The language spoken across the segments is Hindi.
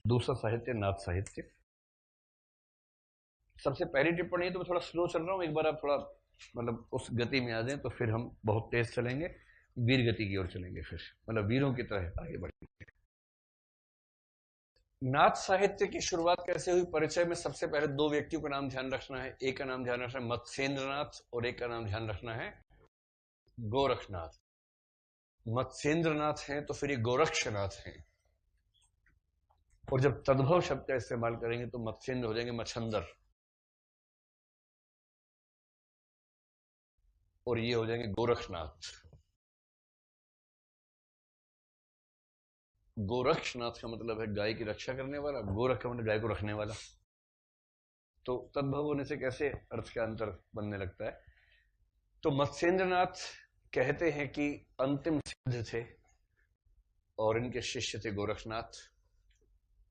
दूसरा साहित्य नाथ साहित्य। सबसे पहली टिप्पणी है तो मैं थोड़ा स्लो चल रहा हूँ, एक बार आप थोड़ा मतलब उस गति में आ जाएं तो फिर हम बहुत तेज चलेंगे, वीर गति की ओर चलेंगे, फिर मतलब वीरों की तरह आगे बढ़ेंगे। नाथ साहित्य की शुरुआत कैसे हुई? परिचय में सबसे पहले दो व्यक्तियों का नाम ध्यान रखना है। एक का नाम ध्यान रखना है मत्स्येंद्रनाथ और एक का नाम ध्यान रखना है गोरखनाथ। मत्स्येंद्रनाथ हैं तो फिर ये गोरक्षनाथ हैं, और जब तद्भव शब्द का इस्तेमाल करेंगे तो मत्स्येंद्र हो जाएंगे मच्छंदर, और ये हो जाएंगे गोरखनाथ। गोरक्षनाथ का मतलब है गाय की रक्षा करने वाला, गोरख का मतलब गाय को रखने वाला। तो तद्भव होने से कैसे अर्थ का अंतर बनने लगता है। तो मत्स्येंद्रनाथ कहते हैं कि अंतिम सिद्ध थे और इनके शिष्य थे गोरखनाथ।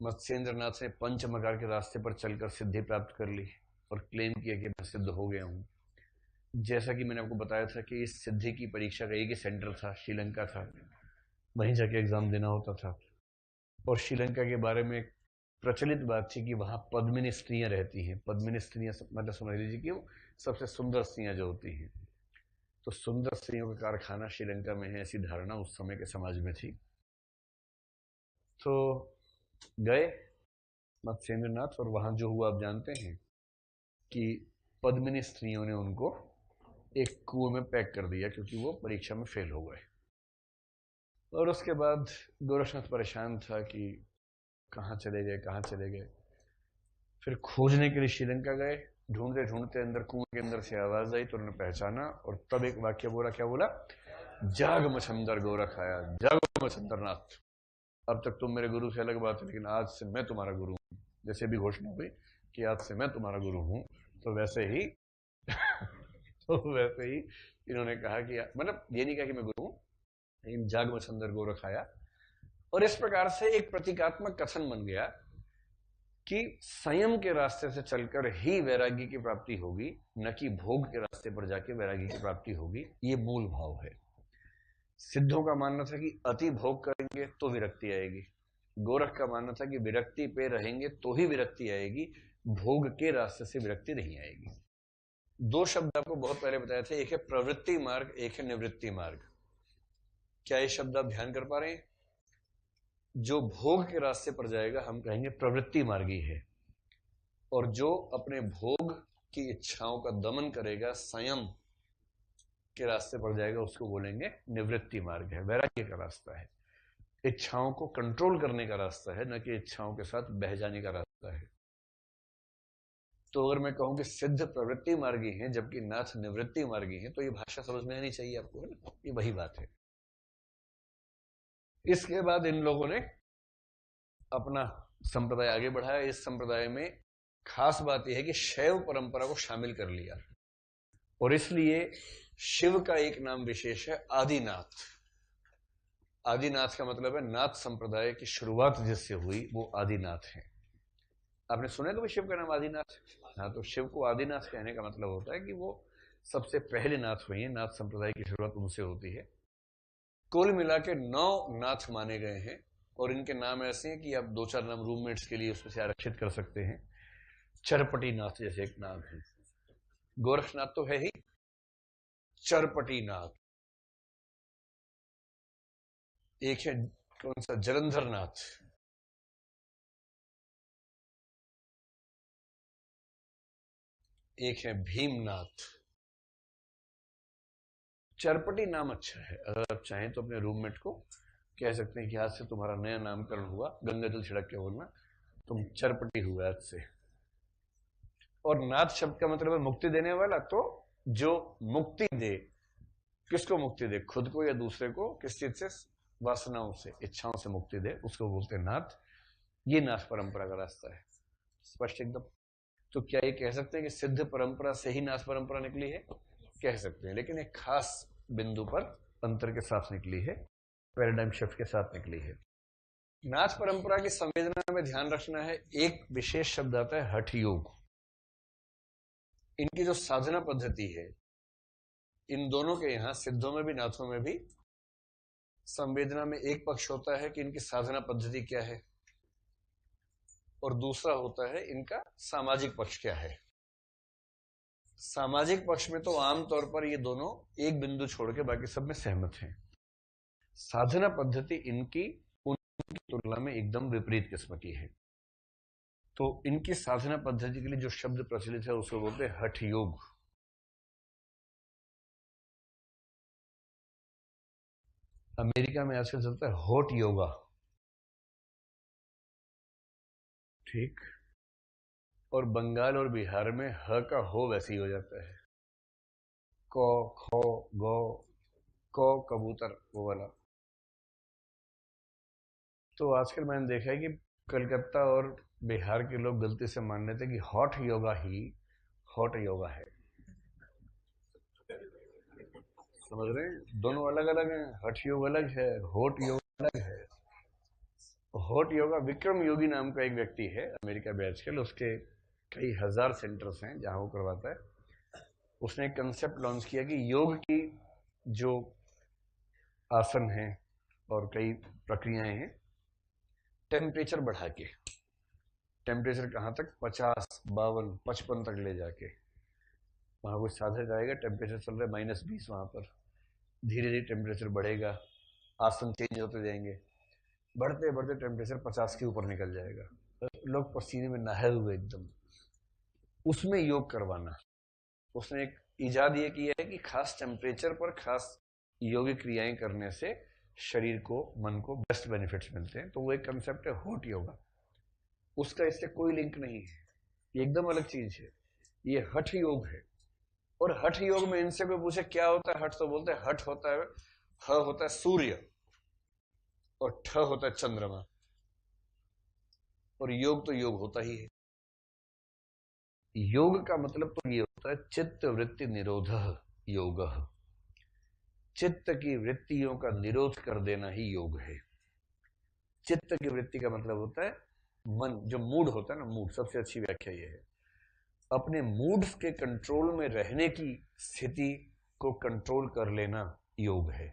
मत्स्येंद्रनाथ ने पंचमकार के रास्ते पर चलकर सिद्धि प्राप्त कर ली और क्लेम किया कि मैं सिद्ध हो गया हूं। जैसा कि मैंने आपको बताया था कि इस सिद्धि की परीक्षा का एक ही सेंटर था, श्रीलंका था, वहीं जाके एग्जाम देना होता था। और श्रीलंका के बारे में प्रचलित बात थी कि वहां पद्मिनी स्त्रियां रहती हैं। पद्मिनी स्त्रियां मतलब समझ लीजिए कि वो सबसे सुंदर स्त्रियां जो होती हैं। तो सुंदर स्त्रियों का कारखाना श्रीलंका में है, ऐसी धारणा उस समय के समाज में थी। तो गए मत्स्येंद्रनाथ, और वहां जो हुआ आप जानते हैं कि पद्मिनी स्त्रियों ने उनको एक कुएं में पैक कर दिया क्योंकि वो परीक्षा में फेल हो गए। और उसके बाद गोरक्षनाथ परेशान था कि कहाँ चले गए, कहाँ चले गए। फिर खोजने के लिए श्रीलंका गए, ढूंढते ढूंढते अंदर कुएं के अंदर से आवाज आई तो उन्होंने पहचाना, और तब एक वाक्य बोला। क्या बोला? जाग मछंदर गोरख आया, जागो मछंदरनाथ। अब तक तुम मेरे गुरु से अलग बात है, लेकिन आज से मैं तुम्हारा गुरु हूं। जैसे भी घोषणा हुई कि आज से मैं तुम्हारा गुरु हूं, तो वैसे ही इन्होंने कहा कि मतलब ये नहीं कहा कि मैं गुरु हूं, लेकिन जाग मछंदर गोरख आया। और इस प्रकार से एक प्रतीकात्मक कथन बन गया कि संयम के रास्ते से चलकर ही वैराग्य की प्राप्ति होगी, न कि भोग के रास्ते पर जाके वैराग्य की प्राप्ति होगी। ये मूल भाव है। सिद्धों का मानना था कि अति भोग करेंगे तो विरक्ति आएगी। गोरख का मानना था कि विरक्ति पे रहेंगे तो ही विरक्ति आएगी, भोग के रास्ते से विरक्ति नहीं आएगी। दो शब्द आपको बहुत पहले बताए थे, एक है प्रवृत्ति मार्ग, एक है निवृत्ति मार्ग। क्या ये शब्द आप ध्यान कर पा रहे हैं? जो भोग के रास्ते पर जाएगा हम कहेंगे प्रवृत्ति मार्गी है, और जो अपने भोग की इच्छाओं का दमन करेगा, संयम के रास्ते पर जाएगा, उसको बोलेंगे निवृत्ति मार्ग है, वैराग्य का रास्ता है, इच्छाओं को कंट्रोल करने का रास्ता है, न कि इच्छाओं के साथ बह जाने का रास्ता है। तो अगर मैं कहूं कि सिद्ध प्रवृत्ति मार्गी हैं जबकि नाथ निवृत्ति मार्गी हैं, तो ये भाषा समझ में आनी चाहिए आपको, है ना? ये वही बात है। इसके बाद इन लोगों ने अपना संप्रदाय आगे बढ़ाया। इस संप्रदाय में खास बात यह है कि शैव परंपरा को शामिल कर लिया, और इसलिए शिव का एक नाम विशेष है आदिनाथ। आदिनाथ का मतलब है नाथ संप्रदाय की शुरुआत जिससे हुई वो आदिनाथ है। आपने सुना तो शिव का नाम आदिनाथ? हाँ, तो शिव को आदिनाथ कहने का मतलब होता है कि वो सबसे पहले नाथ हुए हैं, नाथ संप्रदाय की शुरुआत उनसे होती है। कुल मिला के 9 नाथ माने गए हैं, और इनके नाम ऐसे हैं कि आप 2-4 नाम रूममेट्स के लिए उसमें से आरक्षित कर सकते हैं। चरपटी नाथ जैसे एक नाम है, गोरखनाथ तो है ही, चरपटी नाथ एक है, कौन सा, जलंधर नाथ, एक है भीमनाथ। चरपटी नाम अच्छा है, अगर आप चाहें तो अपने रूममेट को कह सकते हैं कि आज से तुम्हारा नया नामकरण हुआ, गंगा जल छिड़क के बोलना, तुम चरपटी हुआ आज से। और नाथ शब्द का मतलब है मुक्ति देने वाला। तो जो मुक्ति दे, किसको मुक्ति दे? खुद को या दूसरे को? किस चीज से? वासनाओं से, इच्छाओं से मुक्ति दे, उसको बोलते हैं नाथ। ये नाथ परंपरा का रास्ता है, स्पष्ट एकदम। तो क्या ये कह सकते हैं कि सिद्ध परंपरा से ही नाथ परंपरा निकली है? कह सकते हैं, लेकिन एक खास बिंदु पर अंतर के साथ निकली है, पैराडाइम शिफ्ट के साथ निकली है। नाथ परंपरा की संवेदना में ध्यान रखना है, एक विशेष शब्द आता है हठ योग। इनकी जो साधना पद्धति है, इन दोनों के यहां सिद्धों में भी नाथों में भी संवेदना में एक पक्ष होता है कि इनकी साधना पद्धति क्या है, और दूसरा होता है इनका सामाजिक पक्ष क्या है। सामाजिक पक्ष में तो आमतौर पर ये दोनों एक बिंदु छोड़ के बाकी सब में सहमत हैं। साधना पद्धति इनकी उनकी तुलना में एकदम विपरीत किस्म की है। तो इनकी साधना पद्धति के लिए जो शब्द प्रचलित है उसको बोलते हैं हठ योग। अमेरिका में आजकल चलता है हॉट योगा, ठीक। और बंगाल और बिहार में ह का हो वैसे ही हो जाता है, क ख ग क कबूतर वो वाला। तो आजकल मैंने देखा है कि कलकत्ता और बिहार के लोग गलती से मान लेते हैं कि हॉट योगा ही हॉट योगा है। समझ रहे हैं, दोनों अलग अलग हैं। हठ योग अलग है, हॉट योग अलग है। हॉट योगा विक्रम योगी नाम का एक व्यक्ति है अमेरिका में आजकल, उसके कई हजार सेंटर्स हैं जहां वो करवाता है। उसने एक कंसेप्ट लॉन्च किया कि योग की जो आसन हैं और कई प्रक्रियाएं हैं, टेम्परेचर बढ़ा के, टेम्परेचर कहाँ तक, 50, 52, 55 तक ले जाके, वहां कोई साधक आएगा, टेम्परेचर चल रहा है -20, वहां पर धीरे धीरे टेम्परेचर बढ़ेगा, आसन चेंज होते जाएंगे, बढ़ते बढ़ते टेम्परेचर 50 के ऊपर निकल जाएगा, लोग पसीने में नहाए हुए एकदम, उसमें योग करवाना। उसने एक इजाद ये किया है कि खास टेम्परेचर पर खास योगिक क्रियाएं करने से शरीर को, मन को बेस्ट बेनिफिट्स मिलते हैं। तो वो एक कंसेप्ट है हॉट योगा, उसका इससे कोई लिंक नहीं है, ये एकदम अलग चीज है, ये हठ योग है। और हठ योग में इनसे कोई पूछे क्या होता है हठ, तो बोलते हैं हठ होता है, ह होता है सूर्य और ठ होता है चंद्रमा, और योग तो योग होता ही है। योग का मतलब तो ये होता है चित्त वृत्ति निरोध योग, चित्त की वृत्तियों का निरोध कर देना ही योग है। चित्त की वृत्ति का मतलब होता है मन, जो मूड होता है ना, मूड, सबसे अच्छी व्याख्या ये है, अपने मूड्स के कंट्रोल में रहने की स्थिति को कंट्रोल कर लेना योग है।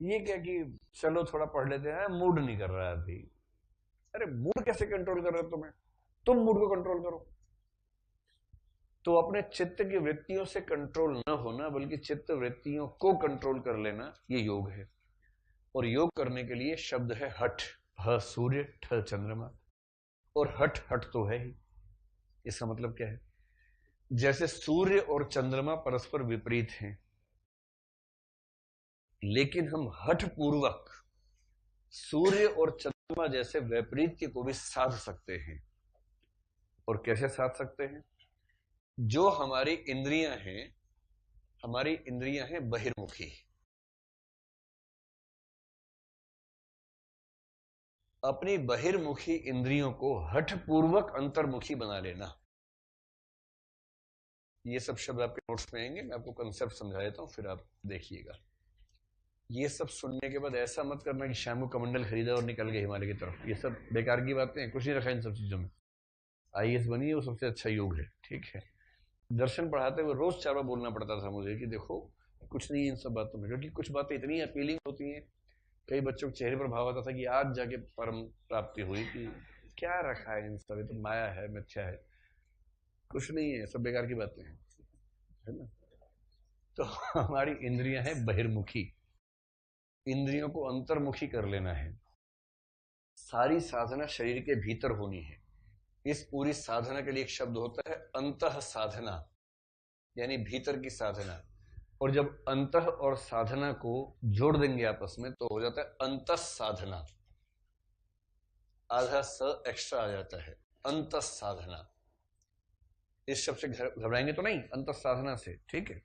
ये क्या कि चलो थोड़ा पढ़ लेते हैं, मूड नहीं कर रहा है अभी। अरे मूड कैसे कंट्रोल कर रहे हो तुम्हें, तुम मूड को कंट्रोल करो। तो अपने चित्त की वृत्तियों से कंट्रोल न होना, बल्कि चित्त वृत्तियों को कंट्रोल कर लेना, ये योग है। और योग करने के लिए शब्द है हठ, ह सूर्य, ठ चंद्रमा, और हठ हठ तो है ही। इसका मतलब क्या है, जैसे सूर्य और चंद्रमा परस्पर विपरीत हैं, लेकिन हम हठ पूर्वक सूर्य और चंद्रमा जैसे वैपरीत्य को भी साध सकते हैं। और कैसे साध सकते हैं, जो हमारी इंद्रियां हैं, हमारी इंद्रियां हैं बहिर्मुखी, अपनी बहिर्मुखी इंद्रियों को हठ पूर्वक अंतर्मुखी बना लेना। ये सब शब्द आपके नोट्स में आएंगे, मैं आपको कंसेप्ट समझा देता हूं, फिर आप देखिएगा। ये सब सुनने के बाद ऐसा मत करना कि शाम को कमंडल खरीदा और निकल गए हिमालय की तरफ, ये सब बेकार की बातें हैं, कुछ नहीं रखा इन सब चीजों में। आईएएस बनी, वो सबसे अच्छा योग है, ठीक है। दर्शन पढ़ाते हुए रोज 4 बार बोलना पड़ता था मुझे कि देखो कुछ नहीं इन सब बातों में, क्योंकि कुछ बातें इतनी अपीलिंग होती हैं, कई बच्चों के चेहरे पर भाव आता था कि आज जाके परम प्राप्ति हुई, कि क्या रखा है इन सब, ये तो माया है, मिथ्या है, कुछ नहीं है, सब बेकार की बातें हैं, है ना। तो हमारी इंद्रियां हैं बहिर्मुखी, इंद्रियों को अंतर्मुखी कर लेना है। सारी साधना शरीर के भीतर होनी है। इस पूरी साधना के लिए एक शब्द होता है अंतः साधना, यानी भीतर की साधना। और जब अंतः और साधना को जोड़ देंगे आपस में तो हो जाता है अंतः साधना, आधा स एक्स्ट्रा आ जाता है, अंतः साधना। इस शब्द से घबराएंगे तो नहीं, अंतः साधना से, ठीक है।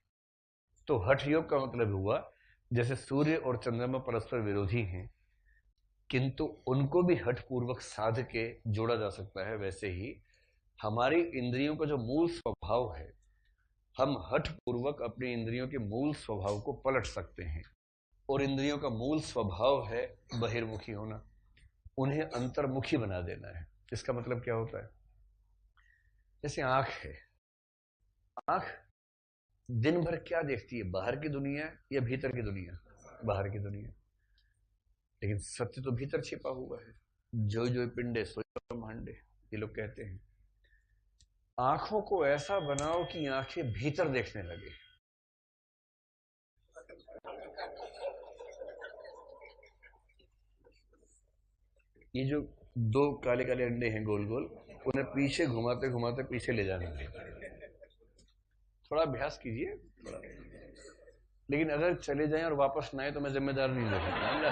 तो हठ योग का मतलब हुआ जैसे सूर्य और चंद्रमा परस्पर विरोधी हैं, किंतु उनको भी हठ पूर्वक साध के जोड़ा जा सकता है, वैसे ही हमारी इंद्रियों का जो मूल स्वभाव है, हम हठ पूर्वक अपनी इंद्रियों के मूल स्वभाव को पलट सकते हैं। और इंद्रियों का मूल स्वभाव है बहिर्मुखी होना, उन्हें अंतर्मुखी बना देना है। इसका मतलब क्या होता है, जैसे आंख है, आंख दिन भर क्या देखती है, बाहर की दुनिया या भीतर की दुनिया, बाहर की दुनिया, लेकिन सत्य तो भीतर छिपा हुआ है। जो जो पिंडे सोई ब्रह्मांड। अंडे। ये लोग कहते हैं आंखों को ऐसा बनाओ कि आंखें भीतर देखने लगे। ये जो दो काले काले अंडे हैं गोल गोल, उन्हें पीछे घुमाते घुमाते पीछे ले जाना है। थोड़ा अभ्यास कीजिए थोड़ा। लेकिन अगर चले जाएं और वापस ना आए तो मैं जिम्मेदार नहीं ले सकता।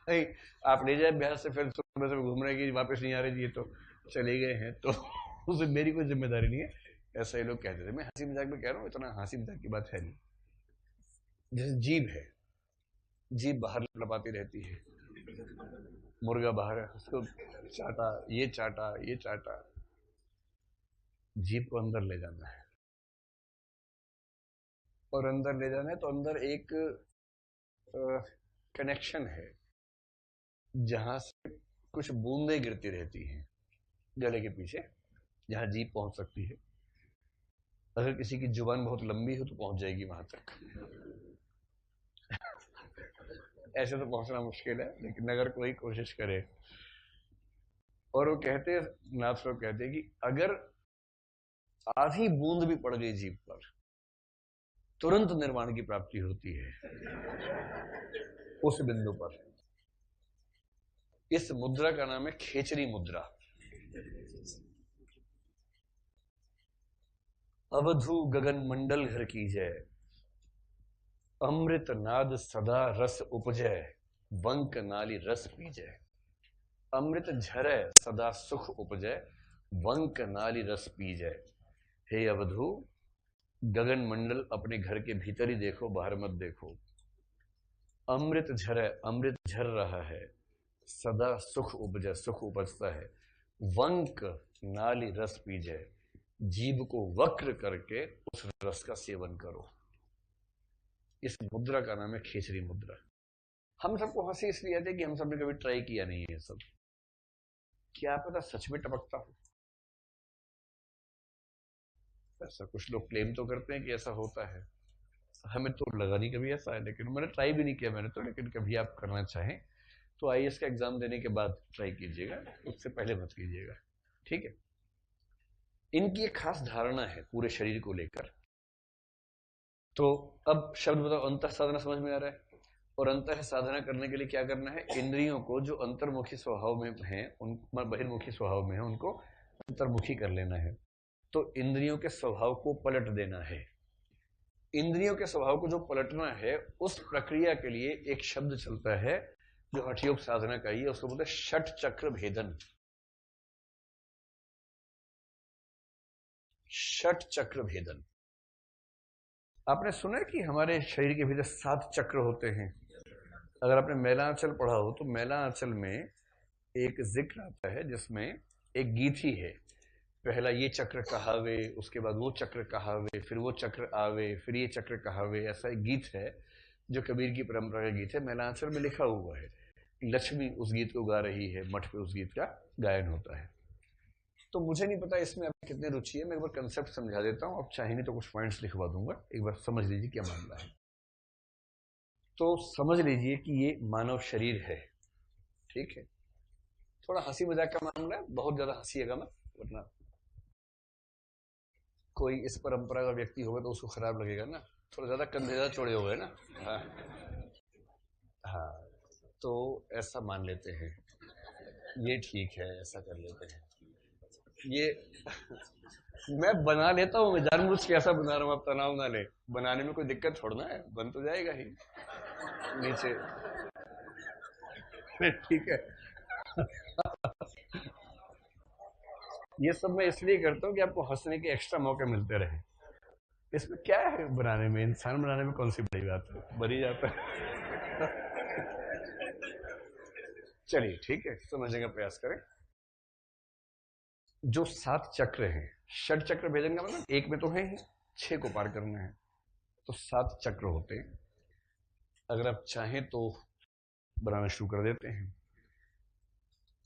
नहीं, आप ले जाए अभ्यास से, फिर सुबह सुबह घूम रहे कि वापस नहीं आ रहे जी, तो चले गए हैं, तो उसे मेरी कोई जिम्मेदारी नहीं है। ऐसा ये लोग कहते थे। मैं हंसी मजाक में कह रहा हूँ, इतना हंसी मजाक की बात है नहीं। जैसे जीभ है, जीभ बाहर लपाती रहती है, मुर्गा बाहर है, उसको चाटा, ये चाटा, ये चाटा। जीभ को अंदर ले जाना है, और अंदर ले जाना है तो अंदर एक कनेक्शन है जहां से कुछ बूंदें गिरती रहती हैं गले के पीछे, जहां जीभ पहुंच सकती है। अगर किसी की जुबान बहुत लंबी हो तो पहुंच जाएगी वहां तक। ऐसे तो पहुंचना मुश्किल है, लेकिन अगर कोई कोशिश करे। और वो कहते, नाथ लोग कहते हैं कि अगर आधी बूंद भी पड़ गई जीभ पर, तुरंत निर्वाण की प्राप्ति होती है उस बिंदु पर। इस मुद्रा का नाम है खेचरी मुद्रा। अवधू गगन मंडल घर की जय, अमृत नाद सदा रस उपजय, वंक नाली रस पीजय। अमृत झरे सदा सुख उपजय, वंक नाली रस पीजय। हे अवधू, गगन मंडल अपने घर के भीतर ही देखो, बाहर मत देखो। अमृत झरे, अमृत झर रहा है, सदा सुख उपजय, सुख उपजता है। वंक नाली रस पीजय, जीभ को वक्र करके उस रस का सेवन करो। इस मुद्रा का नाम है खेचरी मुद्रा। हम सबको हंसी इसलिए आती है कि हम सबने कभी ट्राई किया नहीं है सब। क्या पता सच में टपकता हो। ऐसा कुछ लोग क्लेम तो करते हैं कि ऐसा होता है, हमें तो लगा नहीं कभी ऐसा है, लेकिन मैंने ट्राई भी नहीं किया मैंने तो। लेकिन कभी आप करना चाहें तो आईएएस का एग्जाम देने के बाद ट्राई कीजिएगा, उससे पहले मत कीजिएगा, ठीक है। इनकी एक खास धारणा है पूरे शरीर को लेकर। तो अब शब्द बताओ, अंतः साधना समझ में आ रहा है? और अंतः साधना करने के लिए क्या करना है? इंद्रियों को जो अंतर्मुखी स्वभाव में है, उन बहिर्मुखी स्वभाव में है, उनको अंतर्मुखी कर लेना है। तो इंद्रियों के स्वभाव को पलट देना है। इंद्रियों के स्वभाव को जो पलटना है, उस प्रक्रिया के लिए एक शब्द चलता है जो हठयोग साधना का ही है, उसको बोलते हैं षट चक्र भेदन। षट चक्र भेदन। आपने सुना है कि हमारे शरीर के भीतर 7 चक्र होते हैं। अगर आपने मैलांचल पढ़ा हो तो मैलांचल में एक जिक्र आता है जिसमें एक गीत ही है। पहला ये चक्र कहावे, उसके बाद वो चक्र कहावे, फिर वो चक्र आवे, फिर ये चक्र कहावे। ऐसा एक गीत है जो कबीर की परंपरा का गीत है, मैलांचल में लिखा हुआ है। लक्ष्मी उस गीत को गा रही है, मठ पे उस गीत का गायन होता है। तो मुझे नहीं पता इसमें आपकी कितनी रुचि है, मैं एक बार कंसेप्ट समझा देता हूँ। आप चाहेंगे तो कुछ पॉइंट्स लिखवा दूंगा, एक बार समझ लीजिए क्या मामला है। तो समझ लीजिए कि ये मानव शरीर है, ठीक है। थोड़ा हंसी मजाक का मामला है, बहुत ज्यादा हंसीएगा मत, वरना कोई इस परंपरा का व्यक्ति होगा तो उसको खराब लगेगा ना। थोड़ा ज्यादा कंधे ज्यादा चौड़े हो गए ना। हाँ हाँ, तो ऐसा मान लेते हैं, ये ठीक है, ऐसा कर लेते हैं। ये मैं बना लेता हूँ, मैं जानबूझ के ऐसा बना रहा हूँ, आप तनाव ना ले। बनाने में कोई दिक्कत थोड़ा है, बन तो जाएगा ही नीचे। ठीक है। ये सब मैं इसलिए करता हूँ कि आपको हंसने के एक्स्ट्रा मौके मिलते रहे। इसमें क्या है बनाने में, इंसान बनाने में कौन सी बड़ी बात है, बन ही जाता है। चलिए ठीक है, समझने का प्रयास करें। जो 7 चक्र हैं, षट चक्र भेदन का मतलब एक में तो है ही, 6 को पार करना है, तो 7 चक्र होते हैं। अगर आप चाहें तो बनाना शुरू कर देते हैं।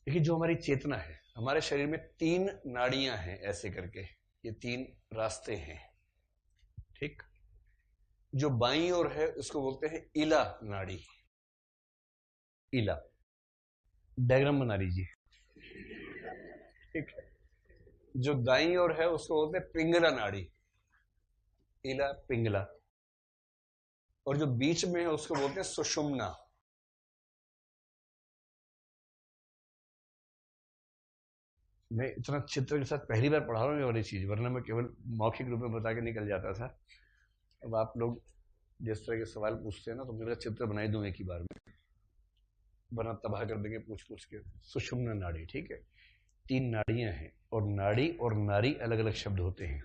देखिए, जो हमारी चेतना है, हमारे शरीर में 3 नाड़ियां हैं ऐसे करके, ये 3 रास्ते हैं, ठीक। जो बाईं ओर है उसको बोलते हैं इला नाड़ी। इला, डायग्राम बना लीजिए। ठीक है। जो दाईं ओर है उसको बोलते हैं पिंगला नाड़ी, इला पिंगला, और जो बीच में है उसको बोलते हैं सुषुम्ना। मैं इतना चित्र के साथ पहली बार पढ़ा रहा हूँ ये वाली चीज, वरना मैं केवल मौखिक रूप में बता के निकल जाता था। अब आप लोग जिस तरह के सवाल पूछते हैं ना, तो मेरा चित्र बना ही दूं एक ही बार में, बना तबाह कर देंगे पूछ पूछ के। सुषुम्ना नाड़ी, ठीक है। 3 नाड़ियां हैं, और नाड़ी और नारी अलग अलग शब्द होते हैं।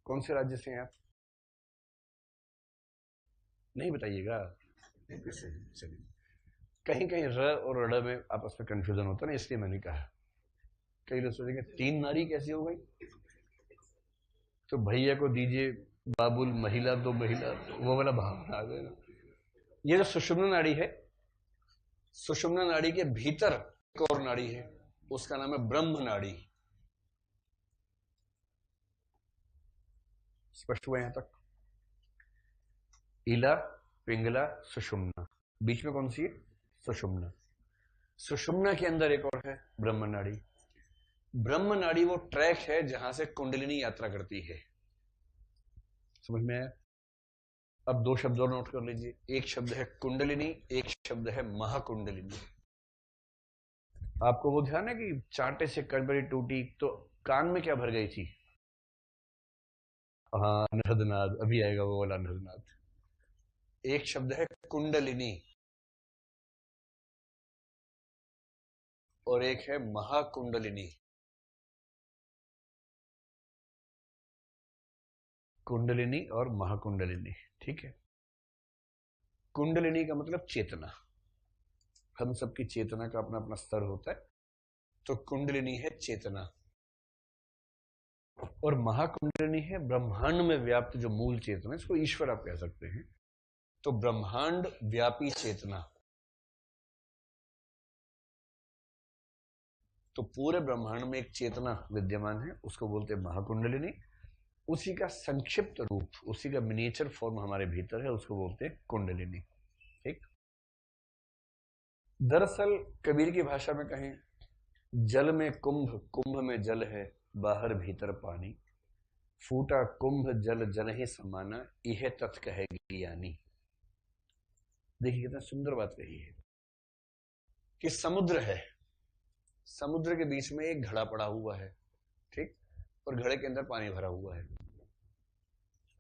कौन से राज्य से हैं आप? नहीं बताइएगा। चलिए, कहीं कहीं र और ड़ में आपस में कंफ्यूजन होता है ना, इसलिए मैंने कहा। कई लोग सोचेंगे 3 नारी कैसी हो गई, तो भैया को दीजिए बाबुल महिला, 2 महिला, वो वाला भाव आ जाएगा। ये जो सुषुम्ना नाड़ी है, सुषुम्ना नाड़ी के भीतर एक और नाड़ी है, उसका नाम है ब्रह्म नाड़ी। स्पष्ट हुआ यहां तक? इला पिंगला सुषुम्ना, बीच में कौन सी है? सुषुम्ना। सुषुम्ना के अंदर एक और है ब्रह्म नाड़ी। ब्रह्म नाड़ी वो ट्रैक है जहां से कुंडलिनी यात्रा करती है। समझ में आया? अब 2 शब्द और नोट कर लीजिए, एक शब्द है कुंडलिनी, एक शब्द है महाकुंडलिनी। आपको वो ध्यान है कि चांटे से कड़बड़ी टूटी तो कान में क्या भर गई थी? हाँ, नहदनाद, अभी आएगा वो वाला नहदनाद। एक शब्द है कुंडलिनी और एक है महाकुंडलिनी। कुंडलिनी और महाकुंडलिनी, ठीक है। कुंडलिनी का मतलब चेतना, हम सबकी चेतना का अपना अपना स्तर होता है, तो कुंडलिनी है चेतना। और महाकुंडलिनी है ब्रह्मांड में व्याप्त जो मूल चेतना, इसको ईश्वर आप कह सकते हैं। तो ब्रह्मांड व्यापी चेतना, तो पूरे ब्रह्मांड में एक चेतना विद्यमान है, उसको बोलते हैं महाकुंडलिनी। उसी का संक्षिप्त रूप, उसी का मिनिएचर फॉर्म हमारे भीतर है, उसको बोलते हैं कुंडलिनी। ठीक। दरअसल कबीर की भाषा में कहें, जल में कुंभ, कुंभ में जल है, बाहर भीतर पानी, फूटा कुंभ जल जन ही समाना, यह तथ कहेगी ज्ञानी। देखिए कितना सुंदर बात कही है कि समुद्र है, समुद्र के बीच में एक घड़ा पड़ा हुआ है, ठीक, और घड़े के अंदर पानी भरा हुआ है।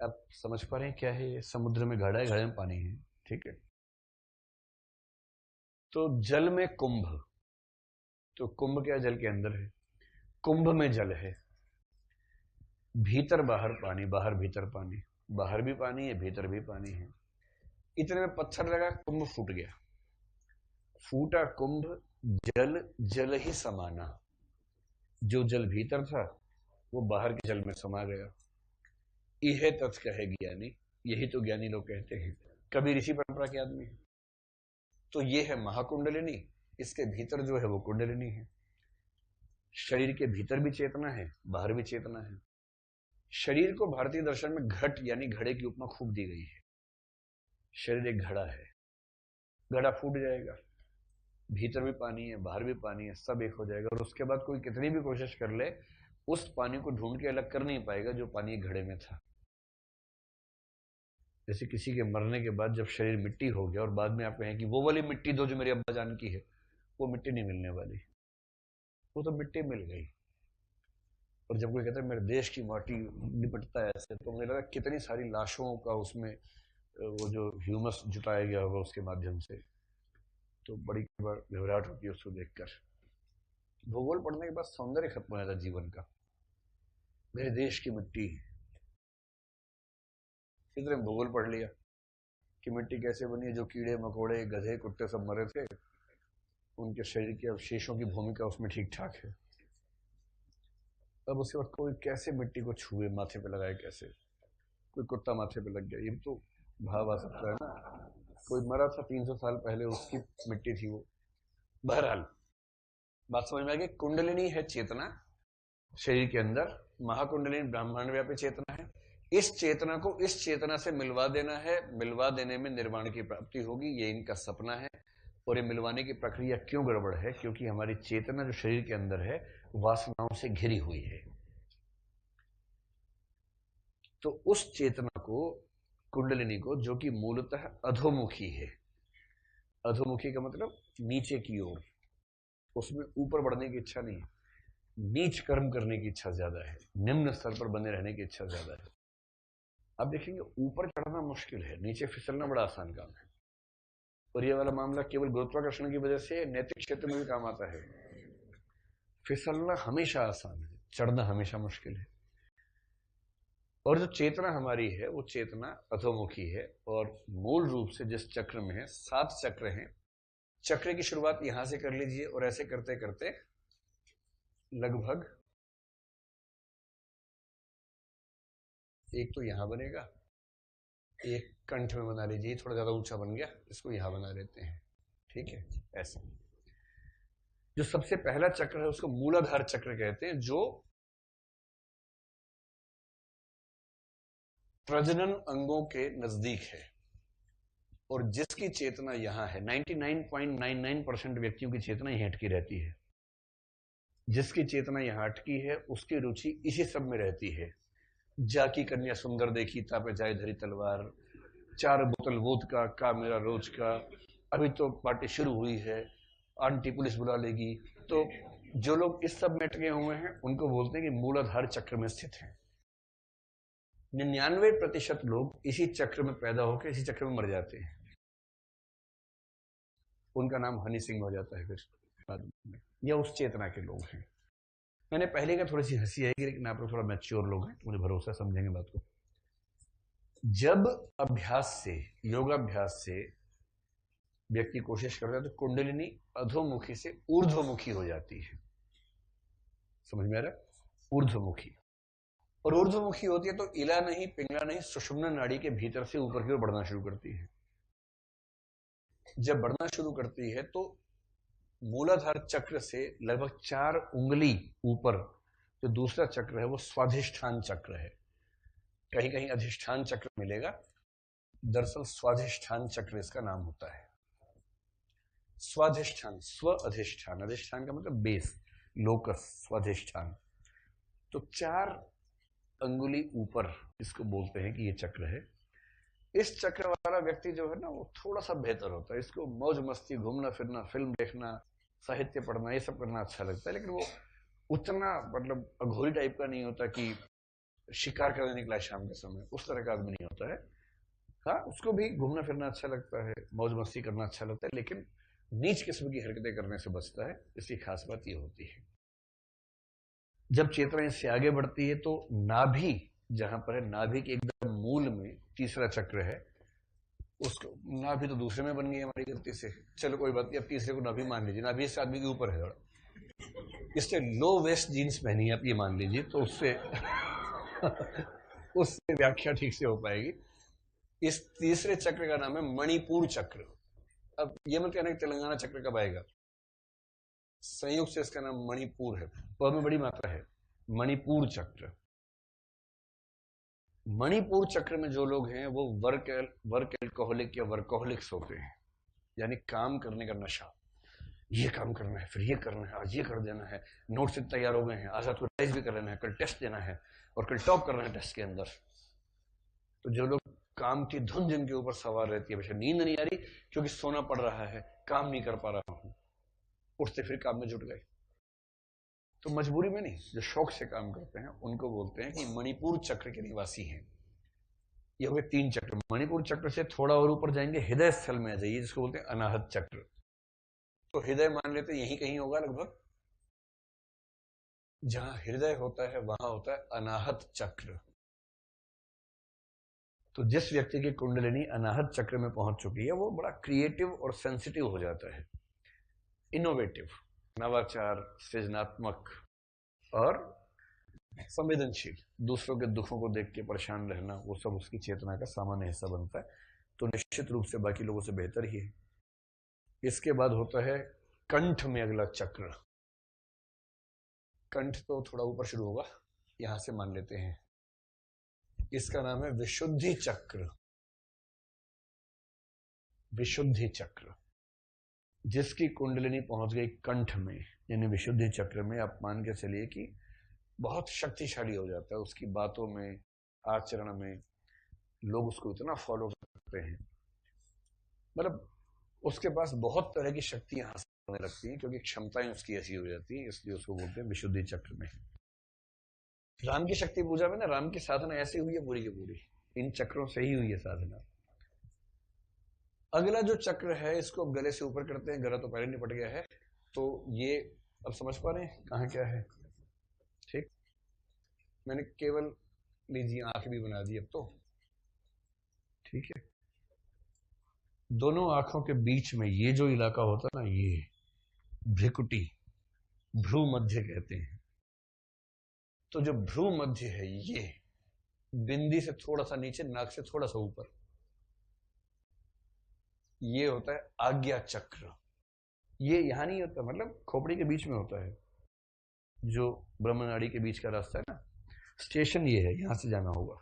आप समझ पा रहे हैं क्या है? समुद्र में घड़ा है, घड़े में पानी है, ठीक है। तो जल में कुंभ, तो कुंभ क्या जल के अंदर है, कुंभ में जल है, भीतर बाहर पानी, बाहर भीतर पानी, बाहर भी पानी है, भीतर भी पानी है। इतने में पत्थर लगा, कुंभ फूट गया। फूटा कुंभ जल जल ही समाना, जो जल भीतर था वो बाहर के जल में समा गया। यह तथ कहे ज्ञानी, यही तो ज्ञानी लोग कहते हैं। कभी ऋषि परंपरा के आदमी है। तो ये है महाकुंडलिनी, इसके भीतर जो है वो कुंडलिनी है। शरीर के भीतर भी चेतना है, बाहर भी चेतना है। शरीर को भारतीय दर्शन में घट यानी घड़े की उपमा खूब दी गई है। शरीर एक घड़ा है, घड़ा फूट जाएगा, भीतर भी पानी है, बाहर भी पानी है, सब एक हो जाएगा, और उसके बाद कोई कितनी भी कोशिश कर ले, उस पानी को ढूंढ के अलग कर नहीं पाएगा जो पानी घड़े में था। जैसे किसी के मरने के बाद जब शरीर मिट्टी हो गया और बाद में आप कहें कि वो वाली मिट्टी दो जो मेरे अब्बा जान की है, वो मिट्टी नहीं मिलने वाली, वो तो मिट्टी मिल गई। और जब कोई कहता है मेरे देश की माटी निपटता है ऐसे, तो मुझे लगा कितनी सारी लाशों का उसमें वो जो ह्यूमस जुटाया गया होगा उसके माध्यम से, तो बड़ी घबराहट होती है उसको देखकर। भूगोल पढ़ने के बाद सौंदर्य खत्म हो जाता जीवन का। मेरे देश की मिट्टी, इतने भूगोल पढ़ लिया कि मिट्टी कैसे बनी है, जो कीड़े मकोड़े गधे कुत्ते सब मरे थे, उनके शरीर के अवशेषों की भूमिका उसमें ठीक ठाक है। अब उसके बाद कोई कैसे मिट्टी को छुए, माथे पे लगाए कैसे, कोई कुत्ता माथे पे लग गया, ये तो भाव आ सकता है ना। कोई मरा था 300 साल पहले, उसकी मिट्टी थी वो। बहरहाल बात समझ में आ गई। कुंडलिनी है चेतना शरीर के अंदर, महाकुंडलिनी ब्रह्मांड व्यापी चेतना है। इस चेतना को इस चेतना से मिलवा देना है, मिलवा देने में निर्वाण की प्राप्ति होगी, ये इनका सपना है। और ये मिलवाने की प्रक्रिया क्यों गड़बड़ है? क्योंकि हमारी चेतना जो शरीर के अंदर है वासनाओं से घिरी हुई है। तो उस चेतना को, कुंडलिनी को, जो कि मूलतः अधोमुखी है, अधोमुखी का मतलब नीचे की ओर, उसमें ऊपर बढ़ने की इच्छा नहीं है, नीच कर्म करने की इच्छा ज्यादा है, निम्न स्तर पर बने रहने की इच्छा ज्यादा है। आप देखेंगे ऊपर चढ़ना मुश्किल है, नीचे फिसलना बड़ा आसान काम है। और ये वाला मामला केवल गुरुत्वाकर्षण की वजह से नैतिक क्षेत्र में भी काम आता है। फिसलना हमेशा आसान है, चढ़ना हमेशा मुश्किल है। और जो चेतना हमारी है वो चेतना अधोमुखी है, और मूल रूप से जिस चक्र में है, 7 चक्र हैं। चक्र की शुरुआत यहां से कर लीजिए और ऐसे करते करते लगभग एक तो यहां बनेगा, एक कंठ में बना लीजिए, थोड़ा ज्यादा ऊंचा बन गया, इसको यहां बना लेते हैं, ठीक है। ऐसा जो सबसे पहला चक्र है उसको मूलाधार चक्र कहते हैं, जो प्रजनन अंगों के नजदीक है। और जिसकी चेतना यहां है, 99.99% व्यक्तियों की चेतना यहां अटकी रहती है। जिसकी चेतना यहां अटकी है उसकी रुचि इसी सब में रहती है। जाकी कन्या सुंदर देखी तापे जाए धरी तलवार, 4 बोतल वोदका का मेरा रोज का, अभी तो पार्टी शुरू हुई है, आंटी पुलिस बुला लेगी। तो जो लोग इस सब में अटके हुए हैं उनको बोलते हैं कि मूलाधार चक्र में स्थित हैं। 99% लोग इसी चक्र में पैदा होकर इसी चक्र में मर जाते हैं। उनका नाम हनी सिंह हो जाता है फिर बाद में, या उस चेतना के लोग हैं। मैंने पहले का थोड़ी सी हंसी आएगी, लेकिन आप लोग थोड़ा मैच्योर लोग हैं, मुझे भरोसा, समझेंगे बात को। जब अभ्यास से, योगाभ्यास से व्यक्ति कोशिश करता है तो कुंडलिनी अधोमुखी से ऊर्ध्वमुखी हो जाती है। समझ में आ रहा है? ऊर्ध्वमुखी। और ऊर्ध्वमुखी होती है तो इला नहीं, पिंगला नहीं, सुषुम्ना नाड़ी के भीतर से ऊपर की ओर बढ़ना शुरू करती है। जब बढ़ना शुरू करती है तो मूलाधार चक्र से लगभग 4 उंगली ऊपर जो दूसरा चक्र है वो स्वाधिष्ठान चक्र है। कहीं कहीं अधिष्ठान चक्र मिलेगा, दरअसल स्वाधिष्ठान चक्र इसका नाम होता है। स्वाधिष्ठान, स्व अधिष्ठान, अधिष्ठान का मतलब बेस, लोकस, स्वाधिष्ठान। तो 4 अंगुली ऊपर इसको बोलते हैं कि ये चक्र है। इस चक्र वाला व्यक्ति जो है ना वो थोड़ा सा बेहतर होता है। इसको मौज मस्ती, घूमना फिरना, फिल्म देखना, साहित्य पढ़ना, ये सब करना अच्छा लगता है, लेकिन वो उतना मतलब अघोरी टाइप का नहीं होता कि शिकार करने निकला शाम के समय, उस तरह का आदमी नहीं होता है। हाँ, उसको भी घूमना फिरना अच्छा लगता है, मौज मस्ती करना अच्छा लगता है, लेकिन नीच किस्म की हरकतें करने से बचता है। इसकी खास बात ये होती है। जब चेतना इससे आगे बढ़ती है तो नाभि, जहां पर है नाभि के एकदम मूल में तीसरा चक्र है, उसको, नाभि तो दूसरे में बन गई हमारी गलती से, चलो कोई बात नहीं, अब तीसरे को नाभि मान लीजिए। नाभि इस आदमी के ऊपर है थोड़ा, इससे लो वेस्ट जीन्स पहनी है आप, ये मान लीजिए, तो उससे उससे व्याख्या ठीक से हो पाएगी। इस तीसरे चक्र का नाम है मणिपुर चक्र। अब ये मत कहना कि तेलंगाना चक्र कब आएगा, संयुक्त से इसका नाम मणिपुर है, प में बड़ी मात्रा है, मणिपुर चक्र। मणिपुर चक्र में जो लोग हैं वो वर्क एल्कोहलिक या वर्कोहलिक्स होते हैं, यानी काम करने का नशा। ये काम करना है, फिर ये करना है, आज ये कर देना है, नोट से तैयार हो गए हैं, आज रात को रिवाइज भी कर लेना है, कल टेस्ट देना है और कल टॉप करना है टेस्ट के अंदर। तो जो लोग काम की धुन जिनके ऊपर सवार रहती है, वैसे नींद नहीं आ रही क्योंकि सोना पड़ रहा है, काम नहीं कर पा रहा हूं, उठते फिर काम में जुट गए। तो मजबूरी में नहीं, जो शौक से काम करते हैं उनको बोलते हैं कि मणिपुर चक्र के निवासी हैं। ये हो गए 3 चक्र। मणिपुर चक्र से थोड़ा और ऊपर जाएंगे, हृदय स्थल में आ जाइए, जिसको बोलते हैं अनाहत चक्र। तो हृदय मान लेते यहीं कहीं होगा लगभग, जहां हृदय होता है वहां होता है अनाहत चक्र। तो जिस व्यक्ति की कुंडलिनी अनाहत चक्र में पहुंच चुकी है वो बड़ा क्रिएटिव और सेंसिटिव हो जाता है, इनोवेटिव, नवाचार, सृजनात्मक और संवेदनशील। दूसरों के दुखों को देख के परेशान रहना, वो सब उसकी चेतना का सामान्य हिस्सा बनता है। तो निश्चित रूप से बाकी लोगों से बेहतर ही है। इसके बाद होता है कंठ में अगला चक्र। कंठ तो थोड़ा ऊपर शुरू होगा, यहां से मान लेते हैं। इसका नाम है विशुद्धि चक्र। विशुद्धि चक्र। जिसकी कुंडलिनी पहुंच गई कंठ में यानी विशुद्धि चक्र में, आप मान के चलिए कि बहुत शक्तिशाली हो जाता है। उसकी बातों में, आचरण में लोग उसको इतना फॉलो करते हैं, मतलब उसके पास बहुत तरह की शक्तियां हासिल होने लगती हैं, क्योंकि क्षमताएं उसकी ऐसी हो जाती हैं, इसलिए उसको बोलते हैं विशुद्धि चक्र में। राम की शक्ति पूजा में ना, राम की साधना ऐसे हुई है पूरी की पूरी, इन चक्रों से ही हुई है साधना। अगला जो चक्र है, इसको गले से ऊपर करते हैं, गला तो पहले निपट गया है, तो ये अब समझ पा रहे हैं कहाँ क्या है। ठीक, मैंने केवल लीजिए आंख भी बना दी अब तो, ठीक है। दोनों आंखों के बीच में ये जो इलाका होता है ना, ये भ्रिकुटी, भ्रू मध्य कहते हैं। तो जो भ्रू मध्य है, ये बिंदी से थोड़ा सा नीचे, नाक से थोड़ा सा ऊपर, ये होता है आज्ञा चक्र। ये यहां नहीं होता, मतलब खोपड़ी के बीच में होता है, जो ब्रह्मनाड़ी के बीच का रास्ता है ना, स्टेशन ये है, यहां से जाना होगा।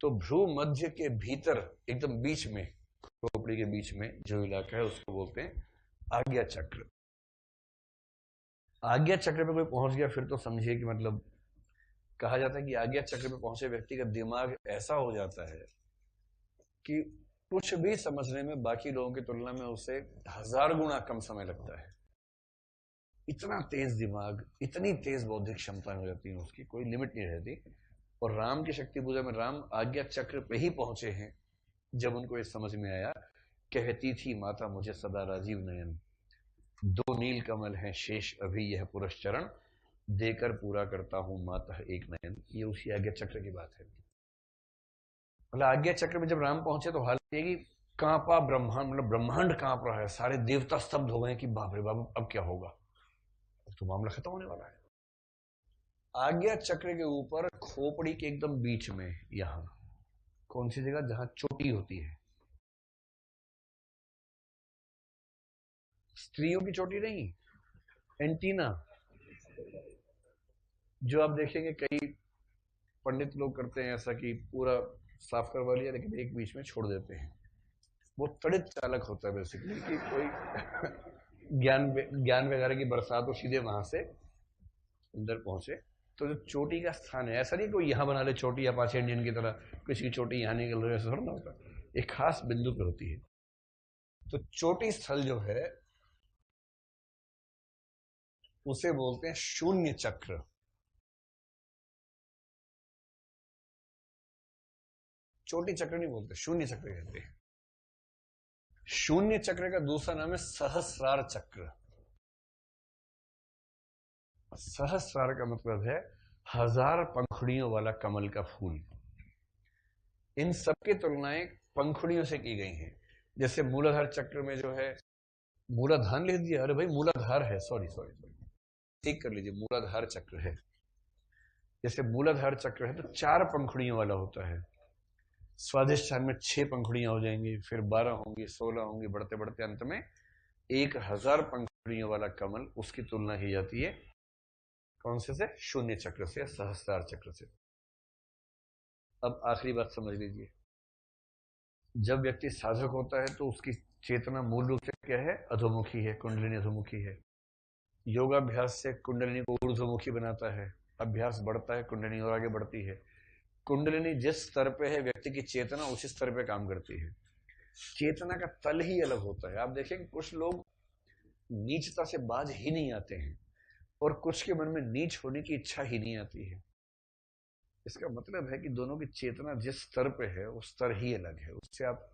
तो भ्रू मध्य के भीतर एकदम बीच में, खोपड़ी के बीच में जो इलाका है, उसको बोलते हैं आज्ञा चक्र। आज्ञा चक्र पे कोई पहुंच गया फिर तो समझिए कि मतलब, कहा जाता है कि आज्ञा चक्र पे पहुंचे व्यक्ति का दिमाग ऐसा हो जाता है कि कुछ भी समझने में बाकी लोगों की तुलना में उसे 1000 गुना कम समय लगता है। इतना तेज दिमाग, इतनी तेज बौद्धिक क्षमताएं हो जाती हैं उसकी, कोई लिमिट नहीं रहती। और राम की शक्ति पूजा में राम आज्ञा चक्र पे ही पहुंचे हैं, जब उनको ये समझ में आया, कहती थी माता मुझे सदा राजीव नयन, दो नील कमल हैं शेष अभी यह पुरुष चरण, देकर पूरा करता हूं माता एक नयन। ये उसी आज्ञा चक्र की बात है। मतलब आज्ञा चक्र में जब राम पहुंचे तो हालत ये कि कांपा ब्रह्मांड, मतलब ब्रह्मांड कांप रहा है, सारे देवता स्तब्ध हो गए कि बाप रे बाप अब क्या होगा, अब तो मामला खत्म होने वाला है। आज्ञा चक्र के ऊपर खोपड़ी के एकदम बीच में, यहां कौन सी जगह, जहां चोटी होती है, स्त्रियों की चोटी नहीं, एंटीना। जो आप देखेंगे कई पंडित लोग करते हैं ऐसा कि पूरा साफ करवा लिया लेकिन एक बीच में छोड़ देते हैं, वो तड़ित चालक होता है बेसिकली, कि कोई ज्ञान वगैरह की बरसात हो, सीधे वहां से अंदर पहुंचे। तो जो चोटी का स्थान है, ऐसा नहीं कोई यहां बना ले चोटी, अपाचे इंडियन की तरह किसी की चोटी यहां निकल रही है, ऐसा थोड़ा ना होता, एक खास बिंदु पे होती है। तो चोटी स्थल जो है उसे बोलते हैं शून्य चक्र। चोटी चक्र नहीं बोलते, शून्य चक्र कहते हैं। शून्य चक्र का दूसरा नाम है सहस्रार चक्र। सहस्रार का मतलब है 1000 पंखुड़ियों वाला कमल का फूल। इन सबकी तुलनाएं पंखुड़ियों से की गई हैं। जैसे मूलाधार चक्र में जो है, मूलाधार लिख दिया, अरे भाई मूलाधार है, सॉरी सॉरी सॉरी, ठीक कर लीजिए, मूलाधार चक्र है। जैसे मूलाधार चक्र है तो 4 पंखुड़ियों वाला होता है। स्वादिष्ठान में 6 पंखुड़ियां हो जाएंगी, फिर 12 होंगी, 16 होंगी, बढ़ते बढ़ते अंत में 1000 पंखुड़ियों वाला कमल, उसकी तुलना की जाती है कौन से शून्य चक्र से, सहस्रार चक्र से। अब आखिरी बात समझ लीजिए, जब व्यक्ति साधक होता है तो उसकी चेतना मूल रूप से क्या है, अधोमुखी है, कुंडलिनी अधोमुखी है। योगाभ्यास से कुंडलिनी को ऊर्ध्वमुखी बनाता है, अभ्यास बढ़ता है, कुंडलिनी और आगे बढ़ती है। कुंडलिनी जिस स्तर पे है, व्यक्ति की चेतना उसी स्तर पे काम करती है। चेतना का तल ही अलग होता है। आप देखेंगे कुछ लोग नीचता से बाज ही नहीं आते हैं, और कुछ के मन में नीच होने की इच्छा ही नहीं आती है। इसका मतलब है कि दोनों की चेतना जिस स्तर पे है, उस स्तर ही अलग है। उससे आप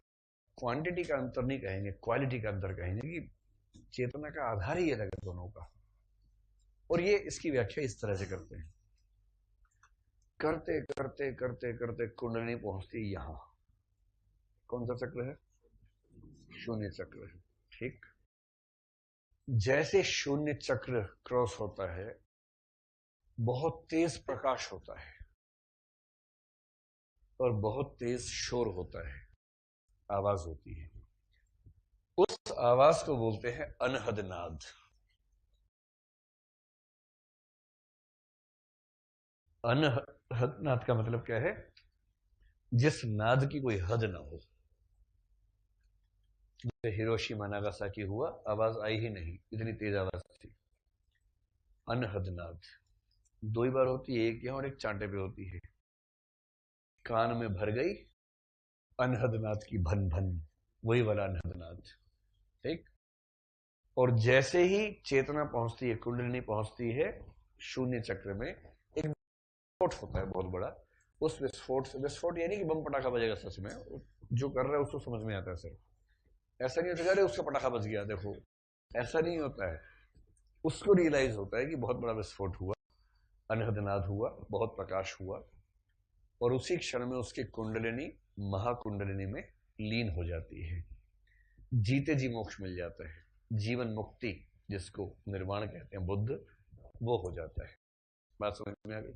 क्वांटिटी का अंतर नहीं कहेंगे, क्वालिटी का अंतर कहेंगे, कि चेतना का आधार ही अलग है दोनों का। और ये इसकी व्याख्या इस तरह से करते हैं, करते करते करते करते कुंडलिनी पहुंचती यहां, कौन सा चक्र है, शून्य चक्र है। ठीक, जैसे शून्य चक्र क्रॉस होता है, बहुत तेज प्रकाश होता है और बहुत तेज शोर होता है, आवाज होती है। उस आवाज को बोलते हैं अनहद नाद। अनहद नाद का मतलब क्या है, जिस नाद की कोई हद ना हो। जैसे हिरोशिमा नागासाकी हुआ, आवाज आई ही नहीं, इतनी तेज आवाज थी। अनहदनाद 2 ही बार होती है, एक यहाँ और एक चांटे पे होती है। कान में भर गई अनहदनाद की भन भन, वही वाला अनहदनाद। ठीक। और जैसे ही चेतना पहुंचती है, कुंडलिनी पहुंचती है शून्य चक्र में, एक विस्फोट होता है बहुत बड़ा। उस विस्फोट से, विस्फोट यानी कि बम पटाखा बजेगा सच में, जो कर रहा है उसको समझ में आता है सिर्फ। ऐसा नहीं होता अरे उसका पटाखा बज गया देखो, ऐसा नहीं होता है। उसको रियलाइज होता है कि बहुत बड़ा विस्फोट हुआ, अनहदनाद हुआ, बहुत प्रकाश हुआ, और उसी क्षण में उसकी कुंडलिनी महाकुंडलिनी में लीन हो जाती है। जीते जी मोक्ष मिल जाता है, जीवन मुक्ति जिसको निर्वाण कहते हैं बुद्ध, वो हो जाता है। बात समझ में आ गई?